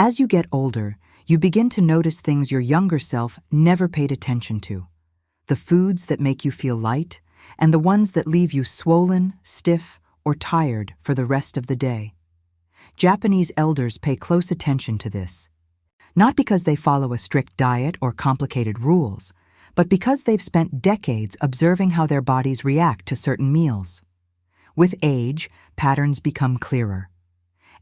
As you get older, you begin to notice things your younger self never paid attention to. The foods that make you feel light, and the ones that leave you swollen, stiff, or tired for the rest of the day. Japanese elders pay close attention to this. Not because they follow a strict diet or complicated rules, but because they've spent decades observing how their bodies react to certain meals. With age, patterns become clearer.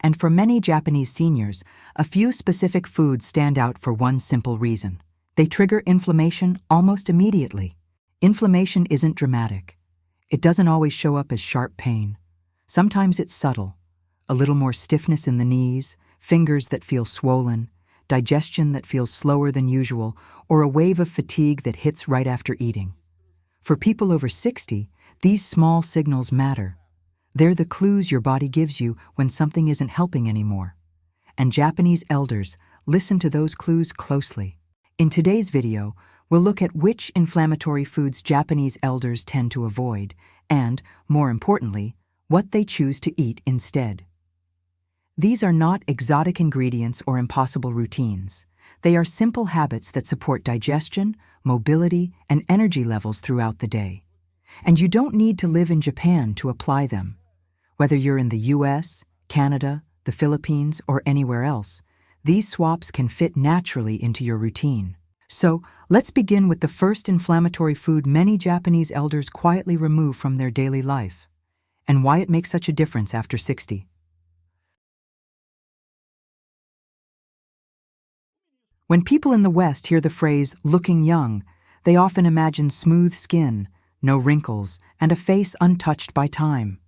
And for many Japanese seniors, a few specific foods stand out for one simple reason. They trigger inflammation almost immediately. Inflammation isn't dramatic. It doesn't always show up as sharp pain. Sometimes it's subtle. A little more stiffness in the knees, fingers that feel swollen, digestion that feels slower than usual, or a wave of fatigue that hits right after eating. For people over 60, these small signals matter. They're the clues your body gives you when something isn't helping anymore. And Japanese elders listen to those clues closely. In today's video, we'll look at which inflammatory foods Japanese elders tend to avoid and, more importantly, what they choose to eat instead. These are not exotic ingredients or impossible routines. They are simple habits that support digestion, mobility, and energy levels throughout the day. And you don't need to live in Japan to apply them. Whether you're in the US, Canada, the Philippines, or anywhere else, these swaps can fit naturally into your routine. So, let's begin with the first inflammatory food many Japanese elders quietly remove from their daily life, and why it makes such a difference after 60. When people in the West hear the phrase "looking young," they often imagine smooth skin, no wrinkles, and a face untouched by time.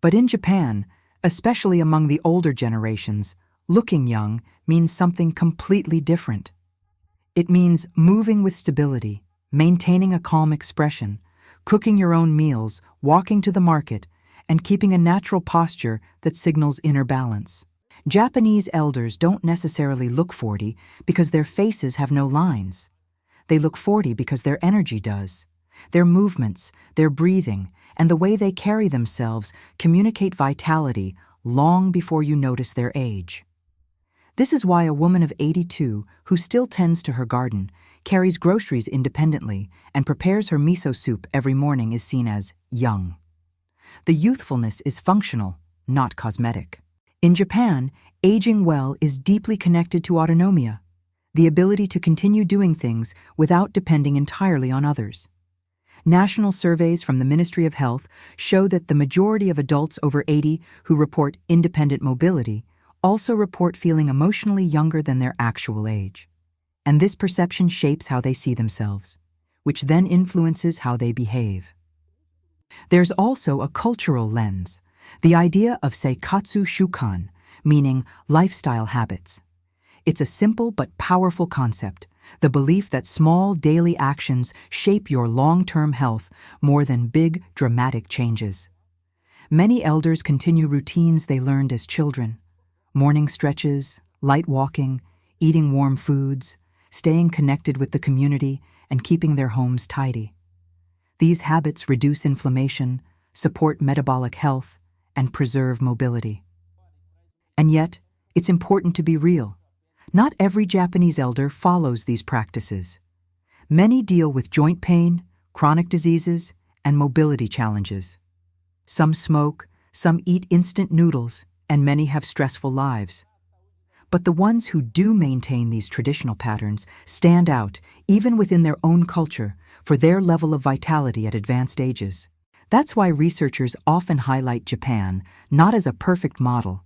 But in Japan, especially among the older generations, looking young means something completely different. It means moving with stability, maintaining a calm expression, cooking your own meals, walking to the market, and keeping a natural posture that signals inner balance. Japanese elders don't necessarily look 40 because their faces have no lines. They look 40 because their energy does. Their movements, their breathing, and the way they carry themselves communicate vitality long before you notice their age. This is why a woman of 82 who still tends to her garden, carries groceries independently, and prepares her miso soup every morning is seen as young. The youthfulness is functional, not cosmetic. In Japan, aging well is deeply connected to autonomia, the ability to continue doing things without depending entirely on others. National surveys from the Ministry of Health show that the majority of adults over 80 who report independent mobility also report feeling emotionally younger than their actual age. And this perception shapes how they see themselves, which then influences how they behave. There's also a cultural lens, the idea of seikatsu shukan, meaning lifestyle habits. It's a simple but powerful concept, the belief that small daily actions shape your long-term health more than big, dramatic changes. Many elders continue routines they learned as children: morning stretches, light walking, eating warm foods, staying connected with the community, and keeping their homes tidy. These habits reduce inflammation, support metabolic health, and preserve mobility. And yet, it's important to be real. Not every Japanese elder follows these practices. Many deal with joint pain, chronic diseases, and mobility challenges. Some smoke, some eat instant noodles, and many have stressful lives. But the ones who do maintain these traditional patterns stand out, even within their own culture, for their level of vitality at advanced ages. That's why researchers often highlight Japan not as a perfect model,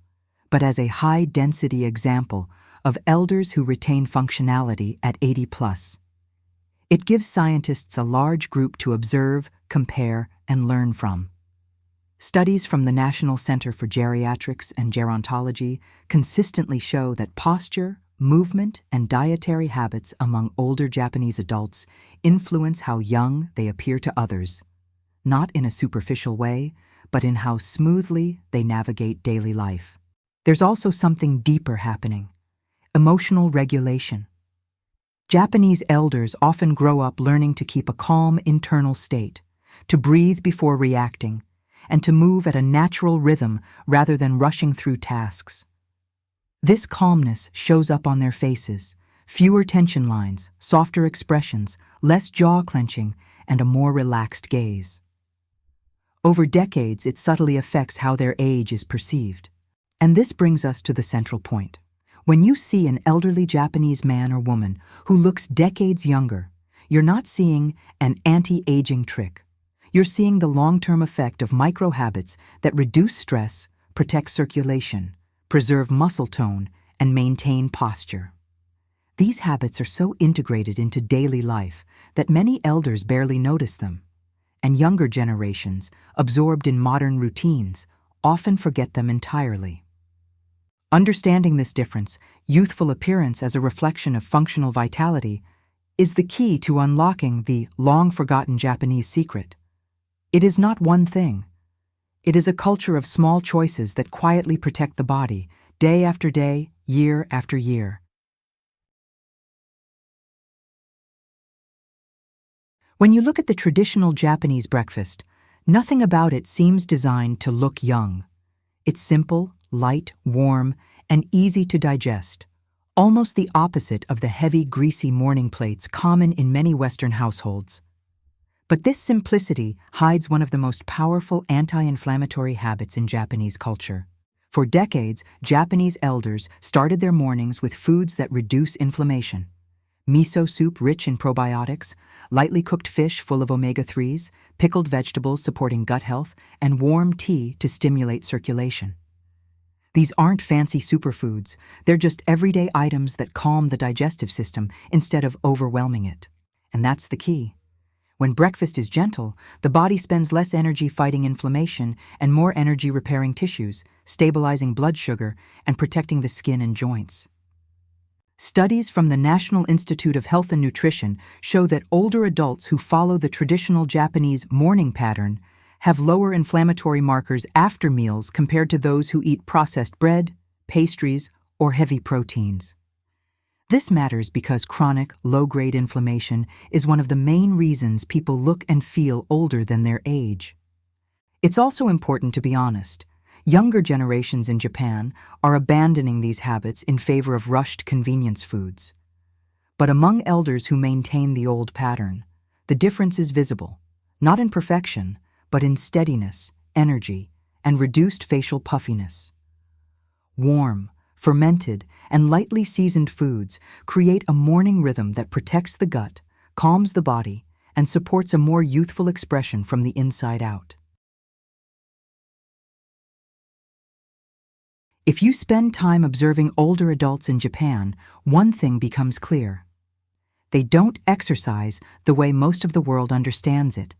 but as a high-density example of elders who retain functionality at 80+. It gives scientists a large group to observe, compare, and learn from. Studies from the National Center for Geriatrics and Gerontology consistently show that posture, movement, and dietary habits among older Japanese adults influence how young they appear to others, not in a superficial way, but in how smoothly they navigate daily life. There's also something deeper happening: emotional regulation. Japanese elders often grow up learning to keep a calm internal state, to breathe before reacting, and to move at a natural rhythm rather than rushing through tasks. This calmness shows up on their faces, fewer tension lines, softer expressions, less jaw clenching, and a more relaxed gaze. Over decades, it subtly affects how their age is perceived. And this brings us to the central point. When you see an elderly Japanese man or woman who looks decades younger, you're not seeing an anti-aging trick. You're seeing the long-term effect of micro-habits that reduce stress, protect circulation, preserve muscle tone, and maintain posture. These habits are so integrated into daily life that many elders barely notice them, and younger generations, absorbed in modern routines, often forget them entirely. Understanding this difference, youthful appearance as a reflection of functional vitality, is the key to unlocking the long-forgotten Japanese secret. It is not one thing. It is a culture of small choices that quietly protect the body, day after day, year after year. When you look at the traditional Japanese breakfast, nothing about it seems designed to look young. It's simple, light, warm, and easy to digest, almost the opposite of the heavy, greasy morning plates common in many Western households. But this simplicity hides one of the most powerful anti-inflammatory habits in Japanese culture. For decades, Japanese elders started their mornings with foods that reduce inflammation. Miso soup rich in probiotics, lightly cooked fish full of omega-3s, pickled vegetables supporting gut health, and warm tea to stimulate circulation. These aren't fancy superfoods, they're just everyday items that calm the digestive system instead of overwhelming it. And that's the key. When breakfast is gentle, the body spends less energy fighting inflammation and more energy repairing tissues, stabilizing blood sugar, and protecting the skin and joints. Studies from the National Institute of Health and Nutrition show that older adults who follow the traditional Japanese morning pattern have lower inflammatory markers after meals compared to those who eat processed bread, pastries, or heavy proteins. This matters because chronic, low-grade inflammation is one of the main reasons people look and feel older than their age. It's also important to be honest. Younger generations in Japan are abandoning these habits in favor of rushed convenience foods. But among elders who maintain the old pattern, the difference is visible, not in perfection, but in steadiness, energy, and reduced facial puffiness. Warm, fermented, and lightly seasoned foods create a morning rhythm that protects the gut, calms the body, and supports a more youthful expression from the inside out. If you spend time observing older adults in Japan, one thing becomes clear. They don't exercise the way most of the world understands it.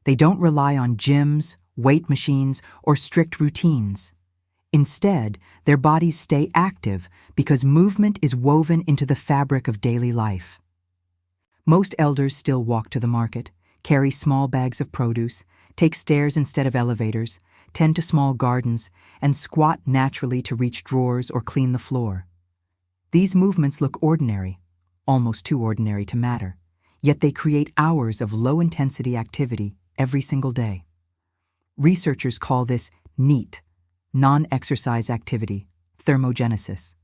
They don't rely on gyms, weight machines, or strict routines. Instead, their bodies stay active because movement is woven into the fabric of daily life. Most elders still walk to the market, carry small bags of produce, take stairs instead of elevators, tend to small gardens, and squat naturally to reach drawers or clean the floor. These movements look ordinary, almost too ordinary to matter, yet they create hours of low-intensity activity every single day. Researchers call this NEAT, non-exercise activity, thermogenesis.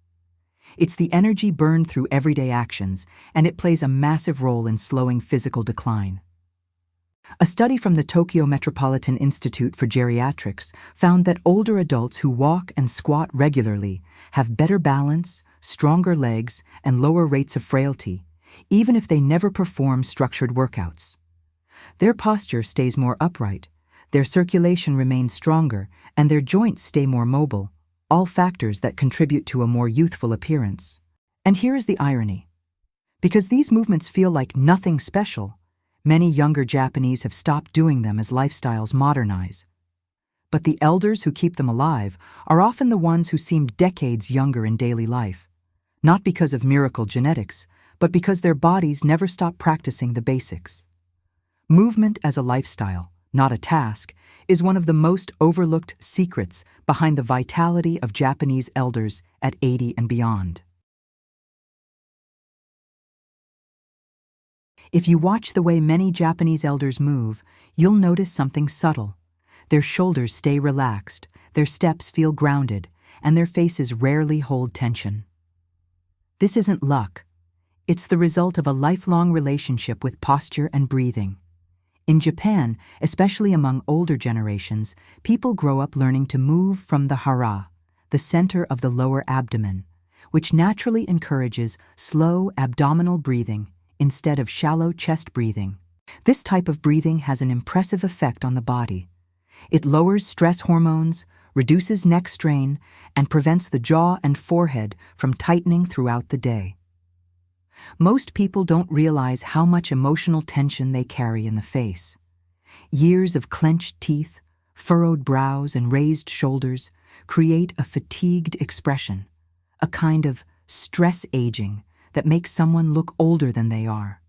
It's the energy burned through everyday actions, and it plays a massive role in slowing physical decline. A study from the Tokyo Metropolitan Institute for Geriatrics found that older adults who walk and squat regularly have better balance, stronger legs, and lower rates of frailty, even if they never perform structured workouts. Their posture stays more upright, their circulation remains stronger, and their joints stay more mobile, all factors that contribute to a more youthful appearance. And here is the irony. Because these movements feel like nothing special, many younger Japanese have stopped doing them as lifestyles modernize. But the elders who keep them alive are often the ones who seem decades younger in daily life, not because of miracle genetics, but because their bodies never stop practicing the basics. Movement as a lifestyle, not a task, is one of the most overlooked secrets behind the vitality of Japanese elders at 80 and beyond. If you watch the way many Japanese elders move, you'll notice something subtle. Their shoulders stay relaxed, their steps feel grounded, and their faces rarely hold tension. This isn't luck. It's the result of a lifelong relationship with posture and breathing. In Japan, especially among older generations, people grow up learning to move from the hara, the center of the lower abdomen, which naturally encourages slow abdominal breathing instead of shallow chest breathing. This type of breathing has an impressive effect on the body. It lowers stress hormones, reduces neck strain, and prevents the jaw and forehead from tightening throughout the day. Most people don't realize how much emotional tension they carry in the face. Years of clenched teeth, furrowed brows, and raised shoulders create a fatigued expression, a kind of stress aging that makes someone look older than they are.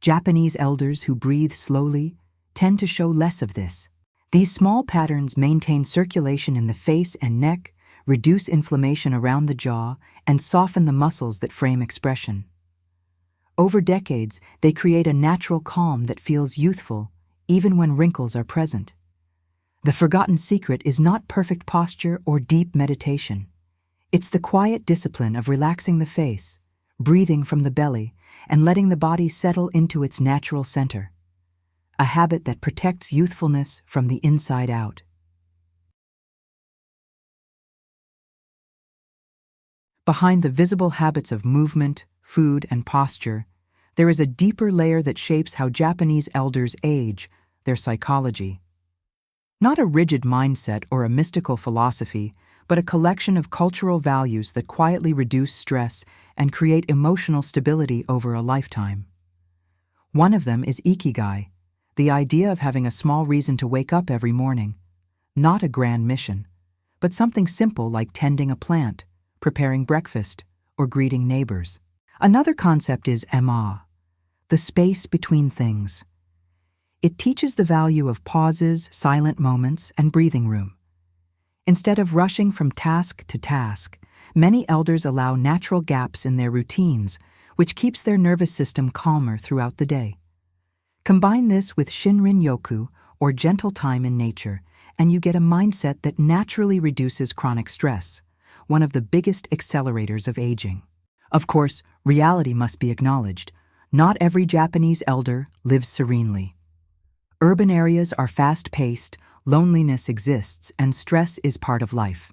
Japanese elders who breathe slowly tend to show less of this. These small patterns maintain circulation in the face and neck, reduce inflammation around the jaw, and soften the muscles that frame expression. Over decades, they create a natural calm that feels youthful, even when wrinkles are present. The forgotten secret is not perfect posture or deep meditation. It's the quiet discipline of relaxing the face, breathing from the belly, and letting the body settle into its natural center. A habit that protects youthfulness from the inside out. Behind the visible habits of movement, food, and posture, there is a deeper layer that shapes how Japanese elders age, their psychology. Not a rigid mindset or a mystical philosophy, but a collection of cultural values that quietly reduce stress and create emotional stability over a lifetime. One of them is ikigai, the idea of having a small reason to wake up every morning. Not a grand mission, but something simple like tending a plant, preparing breakfast, or greeting neighbors. Another concept is emma, the space between things. It teaches the value of pauses, silent moments, and breathing room. Instead of rushing from task to task, many elders allow natural gaps in their routines, which keeps their nervous system calmer throughout the day. Combine this with shinrin-yoku, or gentle time in nature, and you get a mindset that naturally reduces chronic stress, one of the biggest accelerators of aging. Of course, reality must be acknowledged. Not every Japanese elder lives serenely. Urban areas are fast-paced, loneliness exists, and stress is part of life.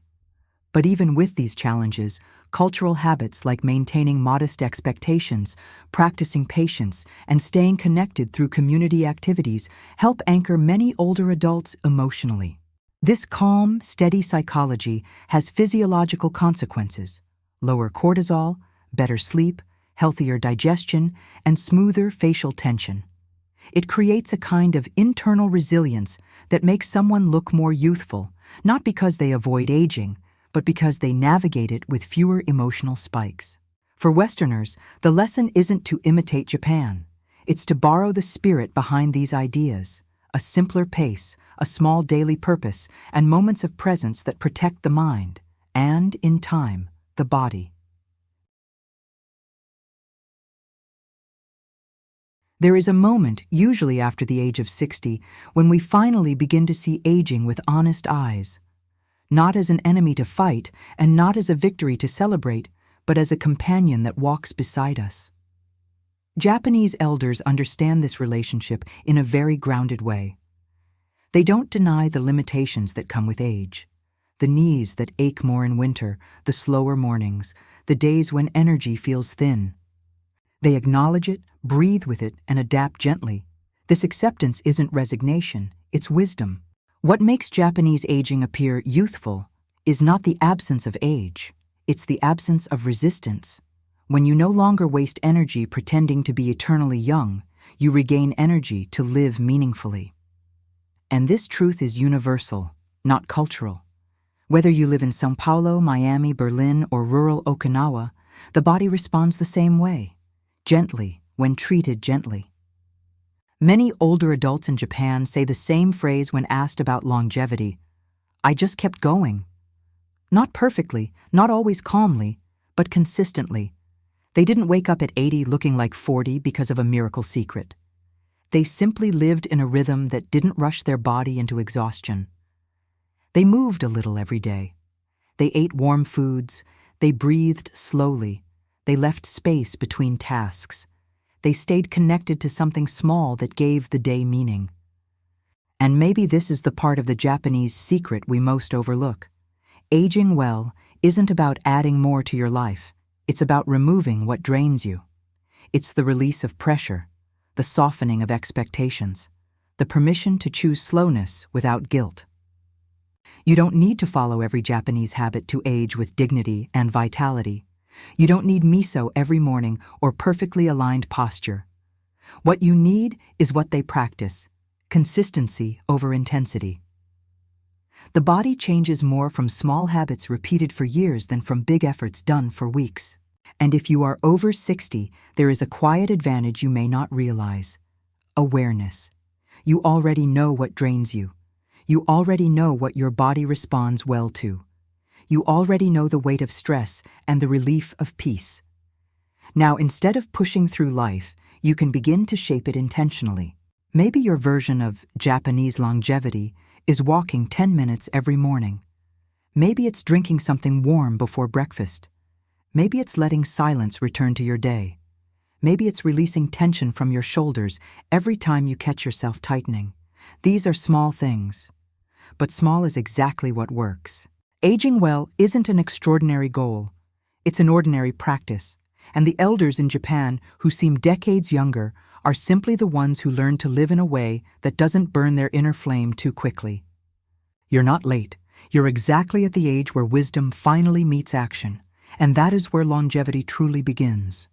But even with these challenges, cultural habits like maintaining modest expectations, practicing patience, and staying connected through community activities help anchor many older adults emotionally. This calm, steady psychology has physiological consequences: lower cortisol, better sleep, healthier digestion, and smoother facial tension. It creates a kind of internal resilience that makes someone look more youthful, not because they avoid aging, but because they navigate it with fewer emotional spikes. For Westerners, the lesson isn't to imitate Japan. It's to borrow the spirit behind these ideas: a simpler pace, a small daily purpose, and moments of presence that protect the mind, and, in time, the body. There is a moment, usually after the age of 60, when we finally begin to see aging with honest eyes. Not as an enemy to fight, and not as a victory to celebrate, but as a companion that walks beside us. Japanese elders understand this relationship in a very grounded way. They don't deny the limitations that come with age. The knees that ache more in winter, the slower mornings, the days when energy feels thin. They acknowledge it, breathe with it, and adapt gently. This acceptance isn't resignation, it's wisdom. What makes Japanese aging appear youthful is not the absence of age, it's the absence of resistance. When you no longer waste energy pretending to be eternally young, you regain energy to live meaningfully. And this truth is universal, not cultural. Whether you live in São Paulo, Miami, Berlin, or rural Okinawa, the body responds the same way, gently, when treated gently. Many older adults in Japan say the same phrase when asked about longevity: "I just kept going." Not perfectly, not always calmly, but consistently. They didn't wake up at 80 looking like 40 because of a miracle secret. They simply lived in a rhythm that didn't rush their body into exhaustion. They moved a little every day. They ate warm foods, they breathed slowly, they left space between tasks. They stayed connected to something small that gave the day meaning. And maybe this is the part of the Japanese secret we most overlook. Aging well isn't about adding more to your life. It's about removing what drains you. It's the release of pressure, the softening of expectations, the permission to choose slowness without guilt. You don't need to follow every Japanese habit to age with dignity and vitality. You don't need miso every morning or perfectly aligned posture. What you need is what they practice: consistency over intensity. The body changes more from small habits repeated for years than from big efforts done for weeks. And if you are over 60, there is a quiet advantage you may not realize: awareness. You already know what drains you. You already know what your body responds well to. You already know the weight of stress and the relief of peace. Now, instead of pushing through life, you can begin to shape it intentionally. Maybe your version of Japanese longevity is walking 10 minutes every morning. Maybe it's drinking something warm before breakfast. Maybe it's letting silence return to your day. Maybe it's releasing tension from your shoulders every time you catch yourself tightening. These are small things, but small is exactly what works. Aging well isn't an extraordinary goal. It's an ordinary practice, and the elders in Japan who seem decades younger are simply the ones who learn to live in a way that doesn't burn their inner flame too quickly. You're not late. You're exactly at the age where wisdom finally meets action, and that is where longevity truly begins.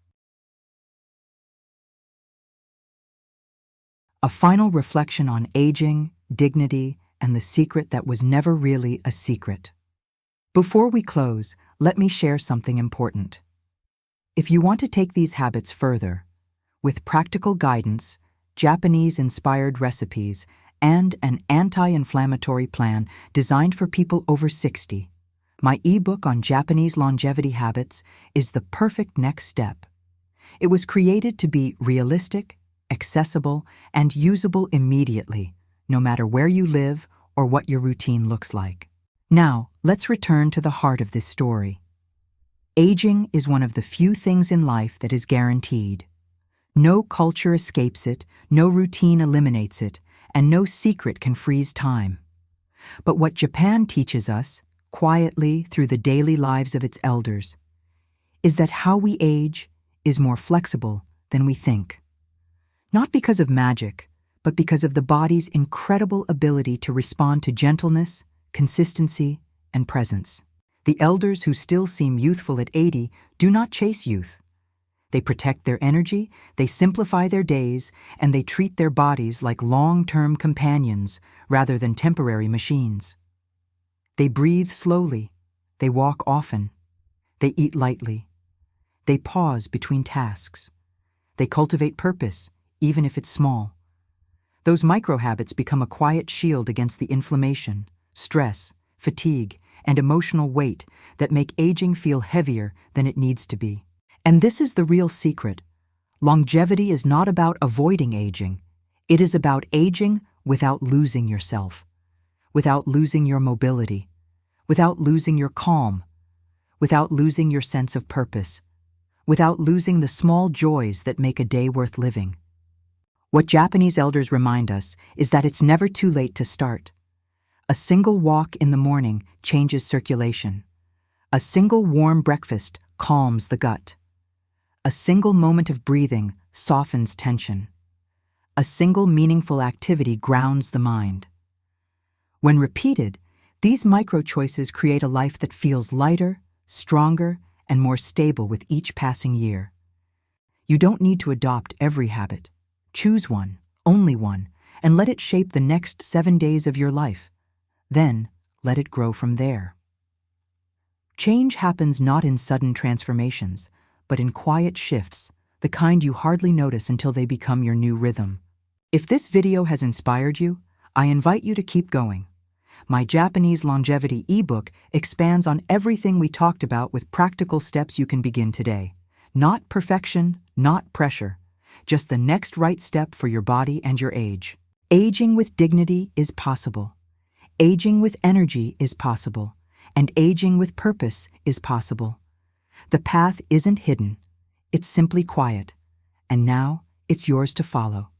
A final reflection on aging, dignity, and the secret that was never really a secret. Before we close, let me share something important. If you want to take these habits further, with practical guidance, Japanese-inspired recipes, and an anti-inflammatory plan designed for people over 60, my ebook on Japanese longevity habits is the perfect next step. It was created to be realistic, accessible, and usable immediately, no matter where you live or what your routine looks like. Now, let's return to the heart of this story. Aging is one of the few things in life that is guaranteed. No culture escapes it, no routine eliminates it, and no secret can freeze time. But what Japan teaches us, quietly through the daily lives of its elders, is that how we age is more flexible than we think. Not because of magic, but because of the body's incredible ability to respond to gentleness, consistency, and presence. The elders who still seem youthful at 80 do not chase youth. They protect their energy, they simplify their days, and they treat their bodies like long-term companions rather than temporary machines. They breathe slowly, they walk often, they eat lightly, they pause between tasks, they cultivate purpose, even if it's small. Those micro-habits become a quiet shield against the inflammation, stress, fatigue, and emotional weight that make aging feel heavier than it needs to be. And this is the real secret. Longevity is not about avoiding aging. It is about aging without losing yourself, without losing your mobility, without losing your calm, without losing your sense of purpose, without losing the small joys that make a day worth living. What Japanese elders remind us is that it's never too late to start. A single walk in the morning changes circulation. A single warm breakfast calms the gut. A single moment of breathing softens tension. A single meaningful activity grounds the mind. When repeated, these micro-choices create a life that feels lighter, stronger, and more stable with each passing year. You don't need to adopt every habit. Choose one, only one, and let it shape the next 7 days of your life. Then, let it grow from there. Change happens not in sudden transformations, but in quiet shifts, the kind you hardly notice until they become your new rhythm. If this video has inspired you, I invite you to keep going. My Japanese longevity ebook expands on everything we talked about with practical steps you can begin today. Not perfection, not pressure, just the next right step for your body and your age. Aging with dignity is possible. Aging with energy is possible. And aging with purpose is possible. The path isn't hidden, it's simply quiet, and now it's yours to follow.